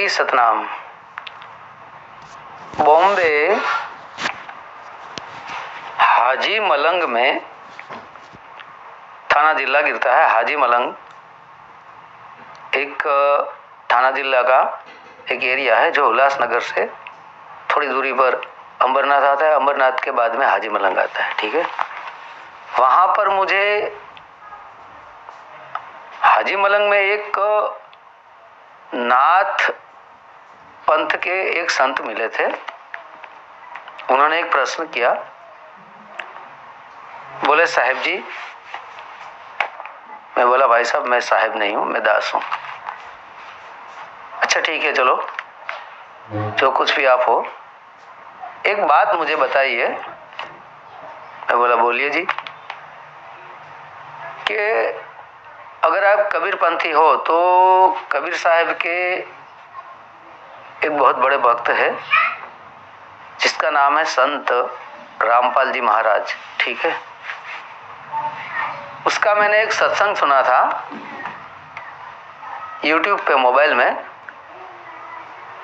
जी सतनाम। बॉम्बे हाजी मलंग में थाना जिला गिरता है। हाजी मलंग एक थाना जिला का एक एरिया है जो उल्लासनगर से थोड़ी दूरी पर अंबरनाथ आता है। अंबरनाथ के बाद में हाजी मलंग आता है। ठीक है, वहां पर मुझे हाजी मलंग में एक नाथ पंथ के एक संत मिले थे। उन्होंने एक प्रश्न किया, बोले साहब जी। मैं बोला भाई साहब मैं साहब नहीं हूं, मैं दास हूं। अच्छा ठीक है, चलो जो कुछ भी आप हो, एक बात मुझे बताइए। मैं बोला बोलिए जी। कि अगर आप कबीरपंथी हो तो कबीर साहब के एक बहुत बड़े भक्त है जिसका नाम है संत रामपाल जी महाराज। ठीक है, उसका मैंने एक सत्संग सुना था YouTube पे मोबाइल में।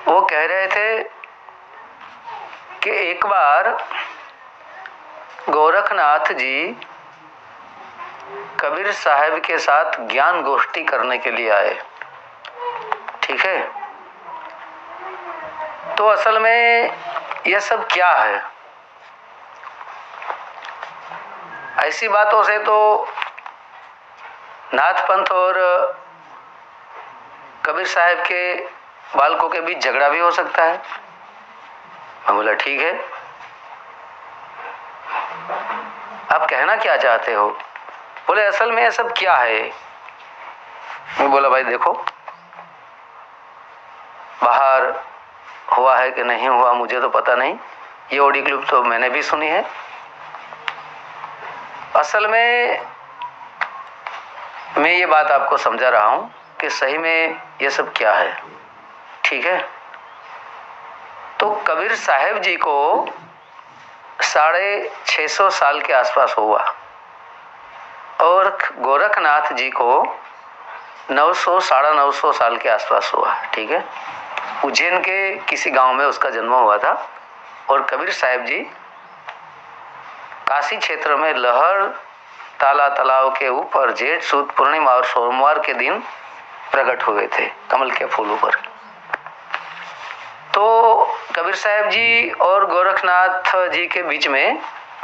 वो कह रहे थे कि एक बार गोरखनाथ जी कबीर साहब के साथ ज्ञान गोष्ठी करने के लिए आए। ठीक है, तो असल में यह सब क्या है? ऐसी बातों से तो नाथ पंथ और कबीर साहब के बालकों के बीच झगड़ा भी हो सकता है। मैं बोला ठीक है, आप कहना क्या चाहते हो? बोले असल में यह सब क्या है? मैं बोला भाई देखो, बाहर हुआ है कि नहीं हुआ मुझे तो पता नहीं, ये ऑडियो क्लिप तो मैंने भी सुनी है। असल में मैं ये बात आपको समझा रहा हूं कि सही में ये सब क्या है। ठीक है, तो कबीर साहब जी को 650 साल के आसपास हुआ और गोरखनाथ जी को 900 950 साल के आसपास हुआ। ठीक है, उज्जैन के किसी गांव में उसका जन्म हुआ था और कबीर साहब जी काशी क्षेत्र में लहर ताला तालाब के ऊपर जेठ सुद पूर्णिमा और सोमवार के दिन प्रकट हुए थे कमल के फूलों पर। तो कबीर साहब जी और गोरखनाथ जी के बीच में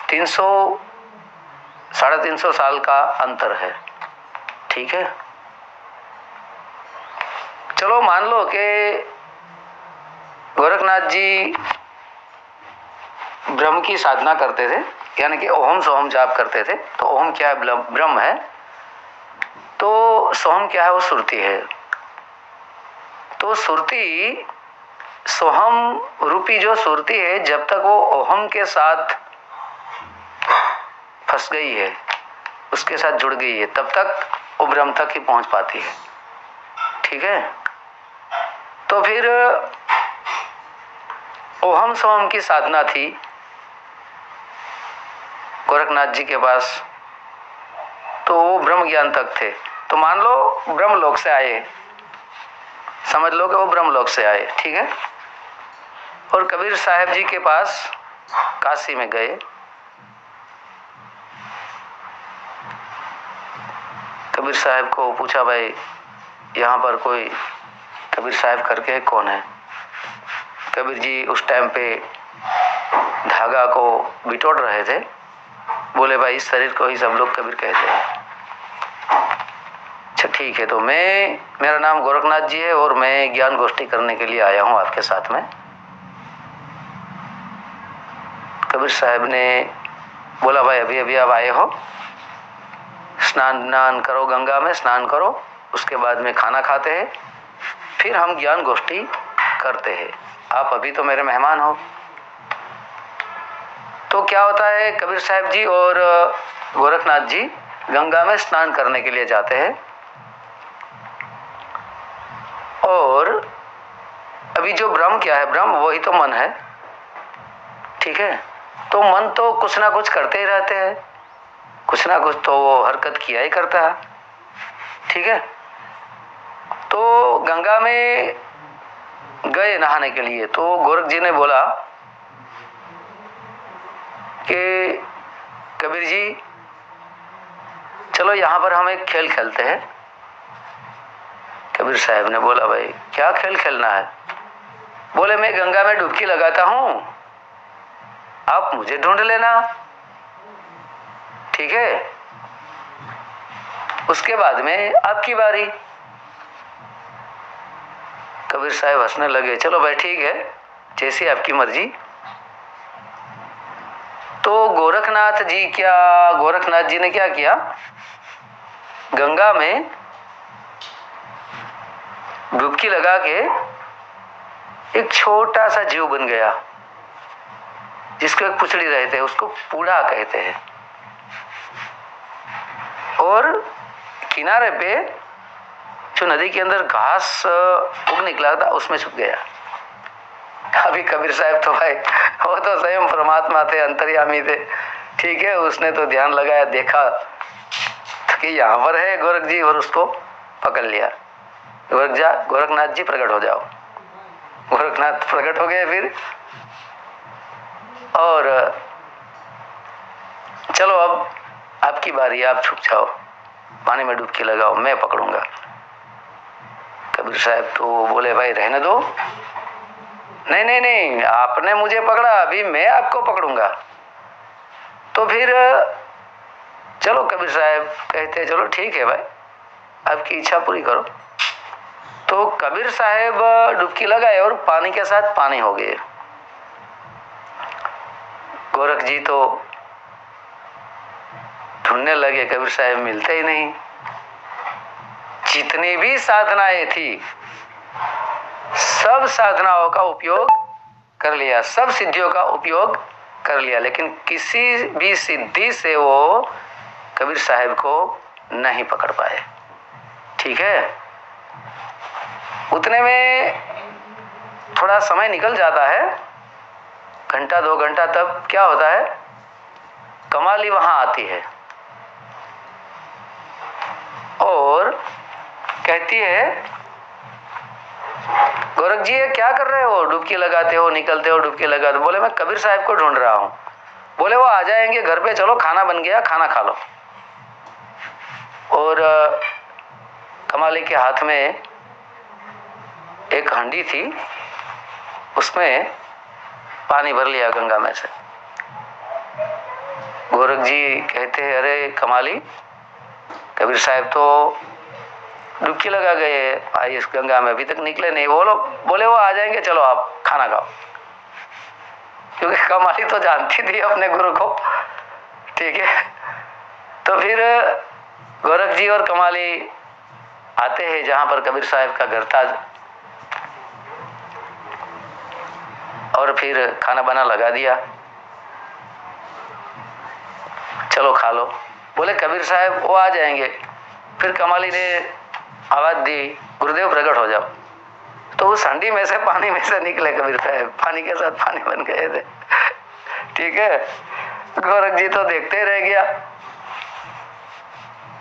300 350 साल का अंतर है। ठीक है, चलो मान लो कि गोरखनाथ जी ब्रह्म की साधना करते थे, यानी कि ओम सोहम जाप करते थे। तो ओम क्या है? ब्रह्म है। तो सोहम क्या है? वो सुरती है। तो सुरती सोहम रूपी जो सुरती है, जब तक वो ओहम के साथ फंस गई है, उसके साथ जुड़ गई है, तब तक वो ब्रह्म तक ही पहुंच पाती है। ठीक है, तो फिर ओहम सोहम की साधना थी गोरखनाथ जी के पास, तो वो ब्रह्म ज्ञान तक थे। तो मान लो ब्रह्मलोक से आए, समझ लो कि वो ब्रह्मलोक से आए। ठीक है, और कबीर साहब जी के पास काशी में गए। कबीर साहब को पूछा, भाई यहाँ पर कोई कबीर साहब करके कौन है? कबीर जी उस टाइम पे धागा को बिटोड़ रहे थे। बोले भाई इस शरीर को ही सब लोग कबीर कहते हैं। अच्छा ठीक है, तो मेरा नाम गोरखनाथ जी है और मैं ज्ञान गोष्ठी करने के लिए आया हूँ आपके साथ में। कबीर साहब ने बोला भाई अभी अभी आप आए हो, स्नान करो, गंगा में स्नान करो, उसके बाद में खाना खाते हैं, फिर हम ज्ञान गोष्ठी करते हैं। आप अभी तो मेरे मेहमान हो। तो क्या होता है, कबीर साहब जी और गोरखनाथ जी गंगा में स्नान करने के लिए जाते हैं। और अभी जो ब्रह्म क्या है? ब्रह्म वही तो मन है। ठीक है, तो मन तो कुछ ना कुछ करते ही रहते हैं, कुछ ना कुछ तो वो हरकत किया ही करता है। ठीक है, तो गंगा में गए नहाने के लिए। तो गोरख जी ने बोला कि कबीर जी चलो यहाँ पर हम एक खेल खेलते हैं। कबीर साहब ने बोला भाई क्या खेल खेलना है? बोले मैं गंगा में डुबकी लगाता हूं, आप मुझे ढूंढ लेना, ठीक है? उसके बाद में आपकी बारी। कबीर साहब हंसने लगे, चलो भाई ठीक है, जैसी आपकी मर्जी। तो गोरखनाथ जी ने क्या किया, गंगा में डुबकी लगा के एक छोटा सा जीव बन गया, जिसको एक पुछड़ी रहते हैं, उसको पूड़ा कहते हैं। और किनारे पे जो नदी के अंदर घास उग निकला था उसमें छुप गया। अभी कबीर साहब तो भाई वो तो स्वयं परमात्मा थे, अंतर्यामी थे, ठीक है? उसने तो ध्यान लगाया, देखा कि यहाँ पर है गोरख जी, और उसको पकड़ लिया। गोरखनाथ जी प्रकट हो जाओ। गोरखनाथ प्रकट हो गए फिर, और चलो अब आपकी बारी, आप छुप जाओ, पानी में डुबकी लगाओ, मैं पकड़ूंगा। कबीर साहब तो बोले भाई रहने दो, नहीं नहीं नहीं, आपने मुझे पकड़ा, अभी मैं आपको पकड़ूंगा। तो फिर चलो कबीर साहब कहते चलो ठीक है भाई, आपकी इच्छा पूरी करो। तो कबीर साहब डुबकी लगाए और पानी के साथ पानी हो गए। गोरख जी तो ढूंढने लगे, कबीर साहब मिलते ही नहीं। जितनी भी साधनाएं थी सब साधनाओं का उपयोग कर लिया, सब सिद्धियों का उपयोग कर लिया, लेकिन किसी भी सिद्धि से वो कबीर साहब को नहीं पकड़ पाए, ठीक है? उतने में थोड़ा समय निकल जाता है, घंटा 2 घंटा, तब क्या होता है, कमाली वहां आती है और कहती है गोरख जी ये क्या कर रहे हो, डुबकी लगाते हो, निकलते हो, डुबकी लगाते हो। बोले मैं कबीर साहब को ढूंढ रहा हूं। बोले वो आ जाएंगे घर पे, चलो खाना बन गया, खाना खा लो। और कमाली के हाथ में एक हांडी थी, उसमें पानी भर लिया गंगा में से। गोरख जी कहते हैं अरे कमाली, कबीर साहब तो डुबकी लगा गए भाई इस गंगा में, अभी तक निकले नहीं। बोले वो आ जाएंगे, चलो आप खाना खाओ। क्योंकि कमाली तो जानती थी अपने गुरु को, ठीक है? तो फिर गोरख जी और कमाली आते हैं जहां पर कबीर साहब का घर था, और फिर खाना बना लगा दिया, चलो खा लो। बोले कबीर साहब वो आ जाएंगे। फिर कमाली ने आवाज दी गुरुदेव प्रकट हो जाओ। तो उस हांडी में से पानी में से निकले कबीर साहब, पानी के साथ पानी बन गए थे, ठीक है? गोरख जी तो देखते रह गया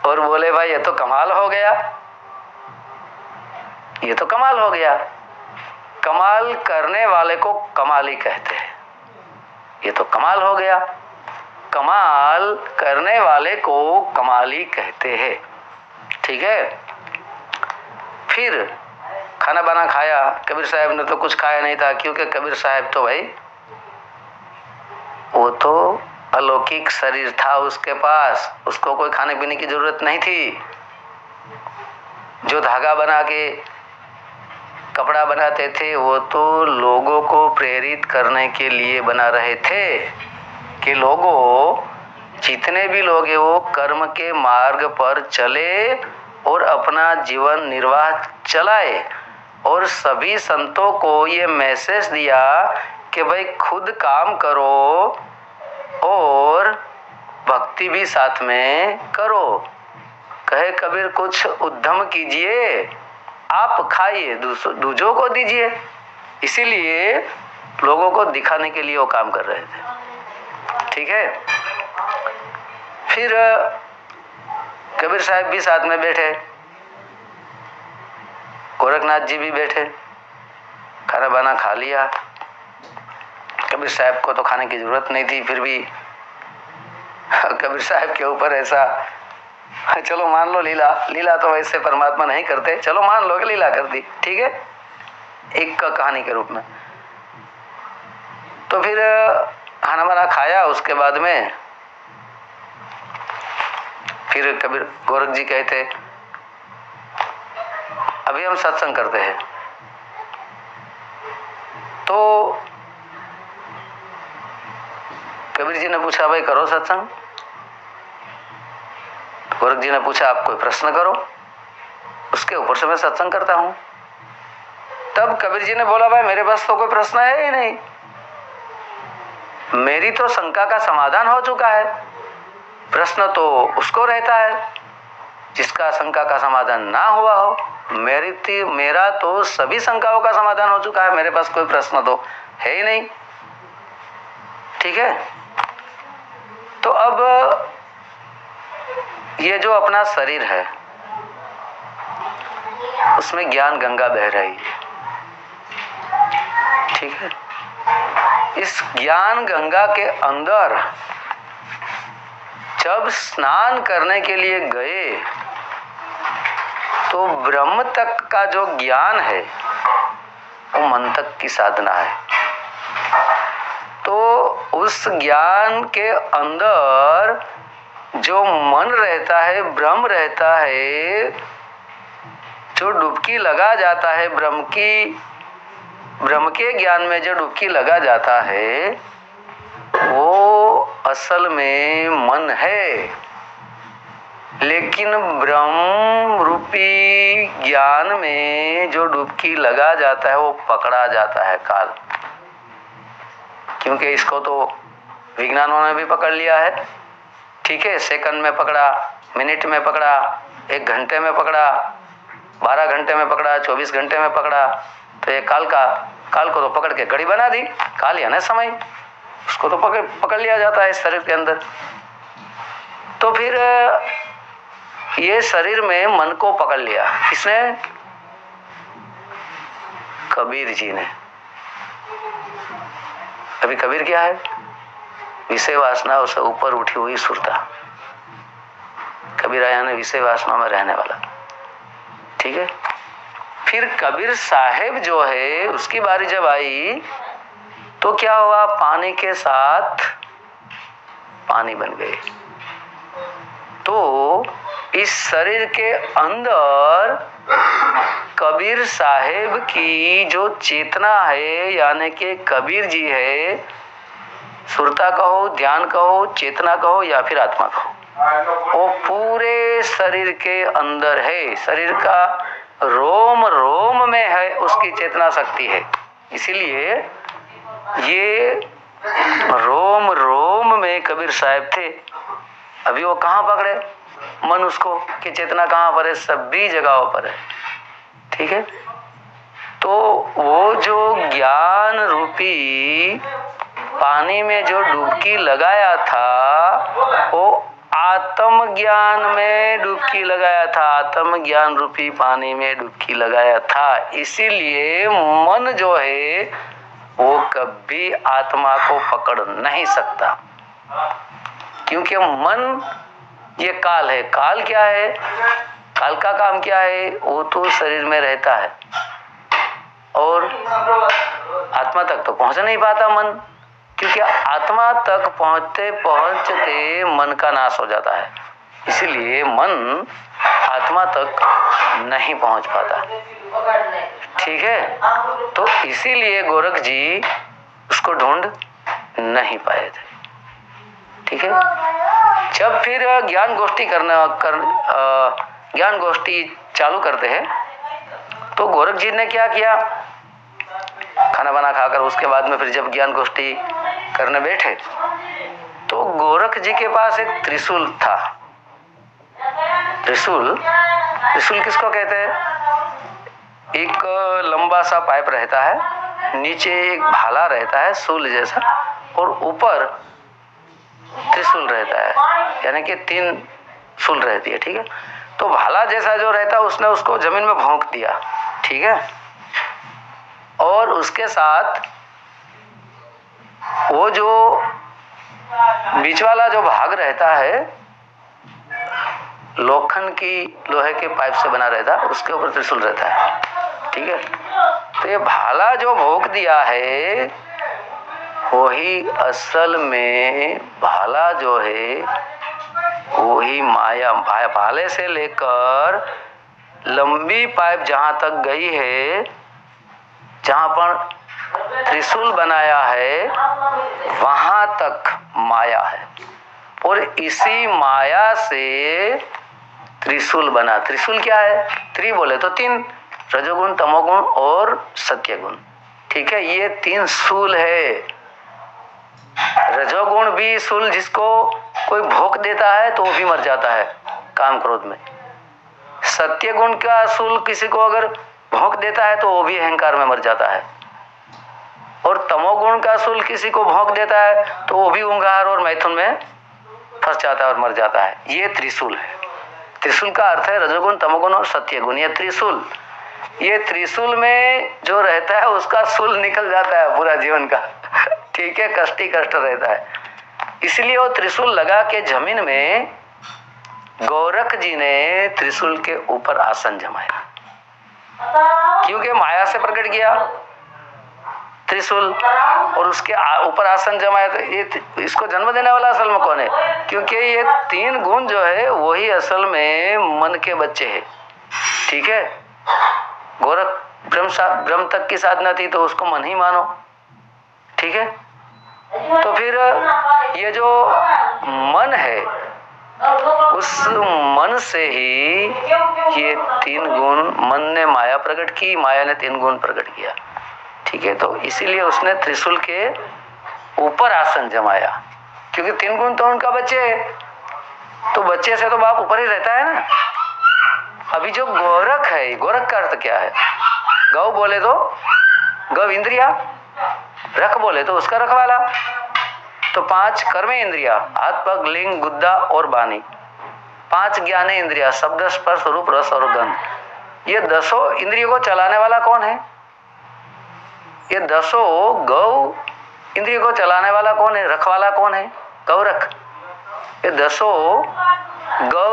और बोले भाई ये तो कमाल हो गया, ये तो कमाल हो गया। कमाल करने वाले को कमाली कहते हैं, ये तो कमाल हो गया। कमाल करने वाले को कमाली कहते हैं, ठीक है? फिर खाना बना खाया। कबीर साहब ने तो कुछ खाया नहीं था, क्योंकि कबीर साहब तो भाई वो तो अलौकिक शरीर था उसके पास, उसको कोई खाने पीने की जरूरत नहीं थी। जो धागा बना के कपड़ा बनाते थे वो तो लोगों को प्रेरित करने के लिए बना रहे थे कि लोगों, जितने भी लोग हैं वो कर्म के मार्ग पर चले और अपना जीवन निर्वाह चलाए। और सभी संतों को ये मैसेज दिया कि भाई खुद काम करो और भक्ति भी साथ में करो। कहे कबीर कुछ उद्यम कीजिए, आप खाइए दूसरों को दीजिए। इसीलिए लोगों को दिखाने के लिए वो काम कर रहे थे, ठीक है? फिर कबीर साहब भी साथ में बैठे, गोरखनाथ जी भी बैठे। खाना बाना खा लिया। कबीर साहब को तो खाने की जरूरत नहीं थी, फिर भी कबीर साहब के ऊपर ऐसा, चलो मान लो लीला तो वैसे परमात्मा नहीं करते, चलो मान लो कि लीला कर दी, ठीक है, एक कहानी के रूप में। तो फिर खाना वाना खाया, उसके बाद में फिर कबीर गोरख जी कहते अभी हम सत्संग करते हैं। तो कबीर जी ने पूछा भाई करो सत्संग। गोरख जी ने पूछा आप कोई प्रश्न करो, उसके ऊपर से मैं सत्संग करता हूं। तब कबीर जी ने बोला भाई मेरे पास तो कोई प्रश्न है ही नहीं, मेरी तो शंका का समाधान हो चुका है। प्रश्न तो उसको रहता है जिसका शंका का समाधान ना हुआ हो। मेरा तो सभी शंकाओं का समाधान हो चुका है, मेरे पास कोई प्रश्न तो है ही नहीं, ठीक है। तो अब ये जो अपना शरीर है उसमें ज्ञान गंगा बह रही है, ठीक है। इस ज्ञान गंगा के अंदर जब स्नान करने के लिए गए तो ब्रह्म तक का जो ज्ञान है वो मन तक की साधना है। तो उस ज्ञान के अंदर जो मन रहता है, ब्रह्म रहता है, जो डुबकी लगा जाता है, ब्रह्म के ज्ञान में जो डुबकी लगा जाता है वो असल में मन है। लेकिन ब्रह्म रूपी ज्ञान में जो डुबकी लगा जाता है वो पकड़ा जाता है काल, क्योंकि इसको तो विज्ञानों ने भी पकड़ लिया है, ठीक है। सेकंड में पकड़ा, मिनट में पकड़ा, 1 घंटे में पकड़ा, 12 घंटे में पकड़ा, 24 घंटे में पकड़ा। तो ये काल को तो पकड़ के घड़ी बना दी। काल यानी समय, उसको तो पकड़ लिया जाता है इस शरीर के अंदर। तो फिर ये शरीर में मन को पकड़ लिया, किसने? कबीर जी ने। अभी कबीर क्या है? विषय वासना से ऊपर उठी हुई सुरता। कबीर आया ने विषय वासना में रहने वाला, ठीक है। फिर कबीर साहेब जो है उसकी बारी जब आई तो क्या हुआ? पानी के साथ पानी बन गए। तो इस शरीर के अंदर कबीर साहेब की जो चेतना है, यानी कि कबीर जी है, सुरता कहो, ध्यान कहो, चेतना कहो या फिर आत्मा कहो, वो पूरे शरीर के अंदर है। शरीर का रोम रोम में है उसकी चेतना शक्ति है। इसीलिए ये रोम रोम में कबीर साहब थे। अभी वो कहाँ पकड़े मन उसको कि चेतना कहाँ पर है? सभी जगहों पर है, ठीक है। तो वो जो ज्ञान रूपी पानी में जो डुबकी लगाया था वो आत्म ज्ञान में डुबकी लगाया था, आत्म ज्ञान रूपी पानी में डुबकी लगाया था। इसीलिए मन जो है वो कभी आत्मा को पकड़ नहीं सकता, क्योंकि मन ये काल है। काल क्या है? काल का काम क्या है? वो तो शरीर में रहता है और आत्मा तक तो पहुंच नहीं पाता मन, क्योंकि आत्मा तक पहुंचते मन का नाश हो जाता है। इसलिए मन आत्मा तक नहीं पहुंच पाता, ठीक है। तो इसीलिए गोरख जी उसको ढूंढ नहीं पाए थे, ठीक है। जब फिर ज्ञान गोष्ठी चालू करते हैं तो गोरख जी ने क्या किया? खाना बना खाकर उसके बाद में फिर जब ज्ञान गोष्ठी करने बैठे तो गोरख जी के पास एक त्रिशूल था। त्रिशूल किसको कहते हैं? एक लंबा सा पाइप रहता है, नीचे एक भाला रहता है सूल जैसा, और ऊपर त्रिशूल रहता है, यानी कि 3 सूल रहती है, ठीक है। तो भाला जैसा जो रहता है उसने उसको जमीन में भोंक दिया, ठीक है। और उसके साथ वो जो बीच वाला जो भाग रहता है लोखंड की लोहे के पाइप से बना रहता है, उसके ऊपर त्रिशूल रहता है। ठीक है, तो ये भाला जो भोग दिया है वही असल में भाला जो है वही माया। भाले से लेकर लंबी पाइप जहां तक गई है, जहां पर त्रिशूल बनाया है वहां तक माया है, और इसी माया से त्रिशूल बना। त्रिशूल क्या है? त्रि बोले तो तीन, रजोगुण, तमोगुण और सत्यगुण। ठीक है, ये तीन शूल है। रजोगुण भी शूल, जिसको कोई भोग देता है तो वो भी मर जाता है काम क्रोध में। सत्यगुण का शूल किसी को अगर भोग देता है तो वो भी अहंकार में मर जाता है, और तमोगुण का शूल किसी को भोग देता है तो वो भी उंगार और मैथुन में फंस जाता है और मर जाता है। ये त्रिशूल है। त्रिशूल का अर्थ है रजोगुण, तमोगुण और सत्यगुण। ये त्रिशूल, ये त्रिशूल में जो रहता है उसका शूल निकल जाता है पूरा जीवन का। ठीक है, कष्ट ही कष्ट रहता है। इसलिए वो त्रिशूल लगा के जमीन में गोरख जी ने त्रिशूल के ऊपर आसन जमाया, क्योंकि माया से प्रकट किया त्रिशूल और उसके ऊपर आसन जमाया। तो ये इसको जन्म देने वाला असल में कौन है? क्योंकि ये तीन गुण जो है वही असल में मन के बच्चे हैं। ठीक है, गोरख ब्रह्म तक की साधना थी तो उसको मन ही मानो। ठीक है, तो फिर ये जो मन है उस मन से ही ये तीन गुण, मन ने माया प्रकट की, माया ने तीन गुण प्रकट किया। ठीक है, तो इसीलिए उसने त्रिशूल के ऊपर आसन जमाया, क्योंकि तीन गुण तो उनका बच्चे है, तो बच्चे से तो बाप ऊपर ही रहता है ना। अभी जो गोरख है, गोरख का अर्थ क्या है? गौ बोले तो गौ इंद्रिया, रख बोले तो उसका रखवाला। तो पांच कर्म इंद्रिया, हाथ, पग, लिंग, गुद्दा और बानी। पांच ज्ञान इंद्रिया, शब्द, स्पर्श, रूप, रस और गंध। ये 10 इंद्रियों को चलाने वाला कौन है? ये 10 गौ इंद्रियों को चलाने वाला कौन है? रखवाला कौन है? गौरख। ये 10 गौ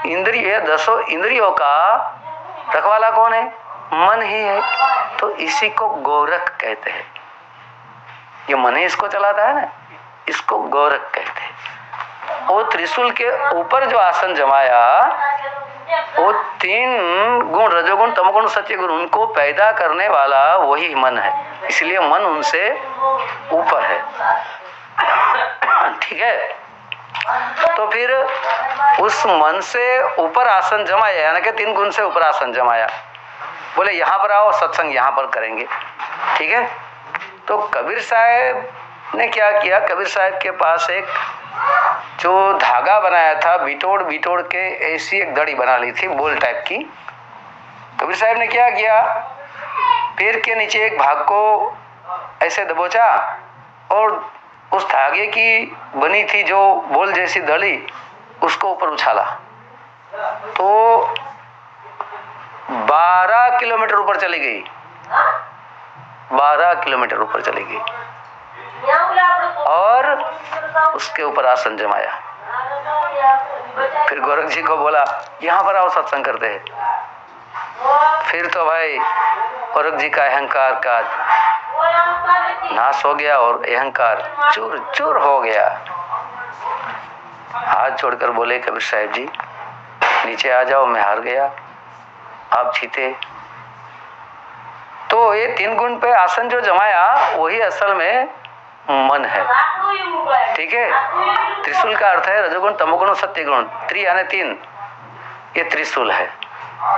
इंद्रिय, 10 इंद्रियों का रखवाला कौन है? मन ही है। तो इसी को गोरख कहते हैं। ये मन ही इसको चलाता है ना, इसको गोरख कहते हैं। वो त्रिशूल के ऊपर जो आसन जमाया, वो तीन गुण, रजोगुण, तमोगुण, सत्यगुण, उनको पैदा करने वाला वही मन है, इसलिए मन उनसे ऊपर है। ठीक है, तो फिर उस मन से ऊपर आसन जमाया, यानी कि तीन गुण से ऊपर आसन जमाया। बोले यहाँ पर आओ, सत्संग यहाँ पर करेंगे। ठीक है, तो कबीर साहब ने क्या किया? कबीर साहब के पास एक जो धागा बनाया था, बिटोड़ बिटोड़ के ऐसी एक दड़ी बना ली थी, बोल टाइप की। कबीर साहब ने क्या किया? पैर के नीचे एक भाग को ऐसे दबोचा और उस धागे की बनी थी जो बोल जैसी दड़ी, उसको ऊपर उछाला तो 12 किलोमीटर ऊपर चली गई। 12 किलोमीटर ऊपर चली गई और उसके ऊपर आसन जमाया। फिर गोरख जी को बोला यहाँ पर आओ, सत्संग करते हैं। फिर तो भाई गोरख जी का अहंकार का नाश हो गया और अहंकार चूर चूर हो गया। हाथ छोड़कर बोले कबीर साहब जी नीचे आ जाओ, मैं हार गया, आप जीते। तो ये तीन गुण पे आसन जो जमाया वही असल में मन है। ठीक है, त्रिशूल का अर्थ है रजोगुण, तमोगुण और सत्यगुण। त्रि यानी तीन, ये त्रिशूल है।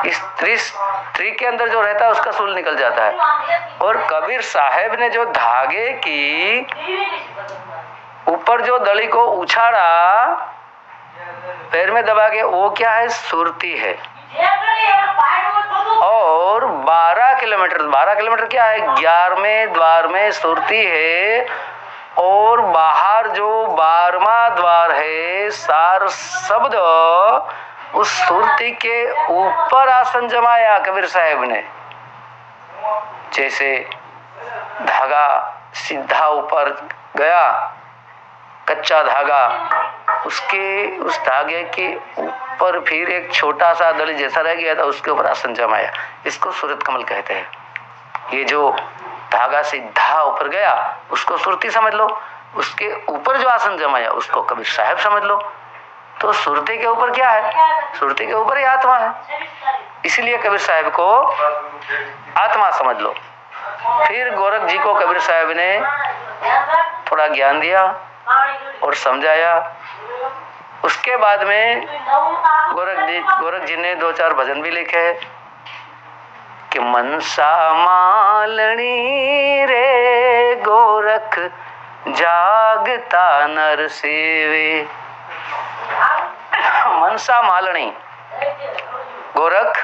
इस त्रि के अंदर जो रहता है उसका शूल निकल जाता है। और कबीर साहब ने जो धागे की ऊपर जो दड़ी को उछाड़ा पैर में दबा के, वो क्या है? सुरती है। और 12 किलोमीटर क्या है? 11वें द्वार में सुरती है और बाहर जो 12वां द्वार है, सार शब्द उस सुरती के ऊपर आसन जमाया कबीर साहब ने। जैसे धागा सीधा ऊपर गया, कच्चा धागा, उसके उस धागे के ऊपर फिर एक छोटा सा दड़ी जैसा रह गया था, उसके ऊपर आसन जमाया। इसको सूरत कमल कहते हैं। ये जो धागा सीधा ऊपर गया उसको सुरती समझ लो, उसके ऊपर जो आसन जमाया उसको कबीर साहब समझ लो। तो सुरती के ऊपर क्या है? सुरती के ऊपर ही आत्मा है, इसलिए कबीर साहब को आत्मा समझ लो। फिर गोरख जी को कबीर साहब ने थोड़ा ज्ञान दिया और समझाया। उसके बाद में गोरख जी ने 2-4 भजन भी लिखे कि मनसा मालनी रे गोरख जागता नर सेवे। मनसा मालनी गोरख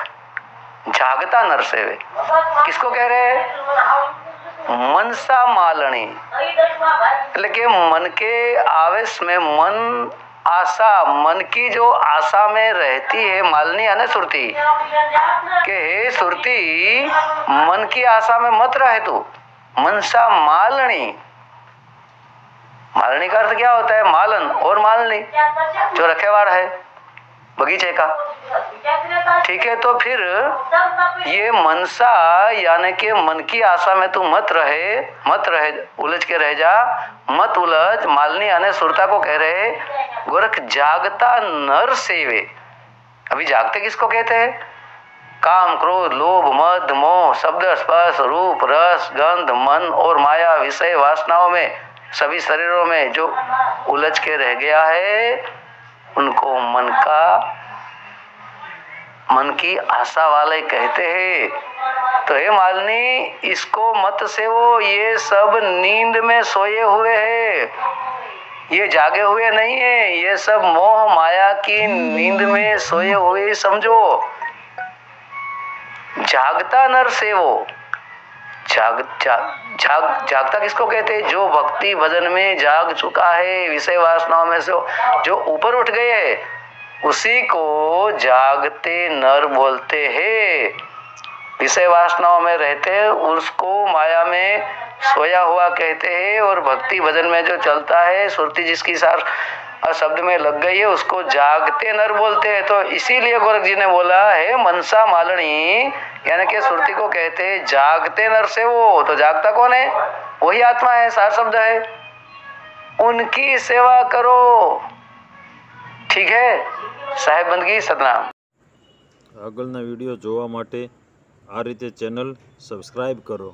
जागता नर सेवे, किसको कह रहे हैं? मनसा मालनी, लेकिन मन के आवेश में, मन आशा, मन की जो आशा में रहती है मालनी यानी सुरती, के हे सुरती मन की आशा में मत रहे तू। मनसा मालनी, मालनी का अर्थ क्या होता है? मालन और मालनी, जो रखेवाड़ है बगीचे का, ठीक है। तो फिर ये मनसा यानी कि मन की आशा में तू मत रहे, उलझ के रह जा, मत उलझ। मालनी यानी सुरता को कह रहे गोरख जागता नर सेवे। अभी जागते किसको कहते हैं? काम, क्रोध, लोभ, मद, मोह, शब्द, स्पर्श, रूप, रस, गंध, मन और माया विषय वासनाओं में, सभी शरीरों में जो उलझ के रह गया है उनको मन की आशा वाले कहते हैं। तो हे मालिनी, इसको मत सेवो, ये सब नींद में सोए हुए हैं, ये जागे हुए नहीं है, ये सब मोह माया की नींद में सोए हुए समझो। जागता नर सेवो, जागता किसको कहते हैं? जो भक्ति भजन में जाग चुका है, विषय वासनाओं में से जो ऊपर उठ गए, उसी को जागते नर बोलते हैं। विषय वासनाओं में रहते हैं उसको माया में सोया हुआ कहते हैं, और भक्ति भजन में जो चलता है, सुरती जिसकी सार शब्द में लग गई है, उसको जागते नर बोलते हैं। तो इसीलिए गोरख जी ने बोला है मनसा मालनी, यानी कि सुरती को कहते हैं जागते नर से वो। तो जागता कौन है? वही आत्मा है, सार शब्द है, उनकी सेवा करो। ठीक है साहेब बंदगी सतनाम। આગળના વિડીયો જોવા માટે આ રીતે ચેનલ સબસ્ક્રાઈબ કરો।